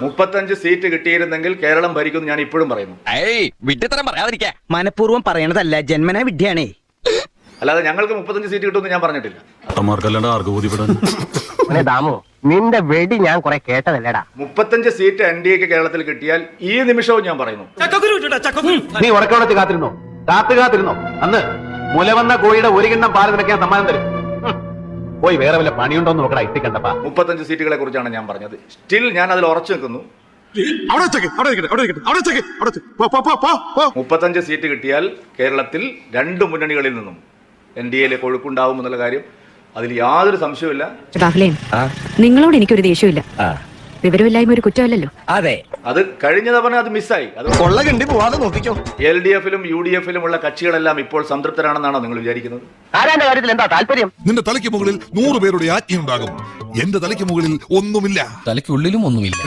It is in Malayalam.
35 സീറ്റ് കിട്ടിയിരുന്നെങ്കിൽ കേരളം ഭരിക്കുമെന്ന് ഞാൻ ഇപ്പോഴും പറയുന്നു. മനഃപൂർവ്വം പറയണതല്ല, ജന്മനാ വിദ്യയാണേ. അല്ലാതെ ഞങ്ങൾക്ക് 35 സീറ്റ് കിട്ടുമെന്ന് ഞാൻ പറഞ്ഞിട്ടില്ല. ദാമു, നിന്റെ വെടി ഞാൻ കുറെ കേട്ടതല്ലേടാ. 35 സീറ്റ് NDAക്ക് കേരളത്തിൽ കിട്ടിയാൽ ഈ നിമിഷവും ഞാൻ പറയുന്നു. നീ ഉറക്കോടച്ച് കാത്തിരുന്നോ? കാത്തിരുന്നോ? അന്ന് മുലവന്ന കോഴിയുടെ ഒരു കിണ്ണം പാല് നിനക്കാൻ സമ്മാനം തരും. പോയി വേറെ വല്ല പണിയുണ്ടോന്ന് നോക്കടാ. ഇട്ടിക്കണ്ടപ്പാ 35 സീറ്റുകളെ കുറിച്ചാണ് ഞാൻ പറഞ്ഞത്. സ്റ്റിൽ ഞാൻ അതിൽ ഉറച്ചു നിൽക്കുന്നു. 35 സീറ്റ് കിട്ടിയാൽ കേരളത്തിൽ 2 മുന്നണികളിൽ നിന്നും NDAയിലേക്ക് ഒഴുക്കുണ്ടാവും എന്നുള്ള കാര്യം അതിൽ യാതൊരു സംശയവുമില്ല. രാഹുലേ, നിങ്ങളോട് എനിക്കൊരു ദേഷ്യമില്ല. വിവരമില്ലായ്മ ഒരു കുറ്റമല്ലല്ലോ. അതെ, അത് കഴിഞ്ഞ തവണ അത് മിസ്സായി. അത് നോക്കിക്കോ. LDFിലും UDFിലും ഉള്ള കക്ഷികളെല്ലാം ഇപ്പോൾ സംതൃപ്തരാണെന്നാണോ നിങ്ങൾ വിചാരിക്കുന്നത്? ആരാന്റെ കാര്യത്തിൽ എന്താ താല്പര്യം? നിന്റെ തലയ്ക്ക് മുകളിൽ 100 പേരുടെ ആജ്ഞയുണ്ടാകും. എന്റെ തലയ്ക്ക് മുകളിൽ ഒന്നുമില്ല. തലയ്ക്കുള്ളിലും ഒന്നുമില്ല.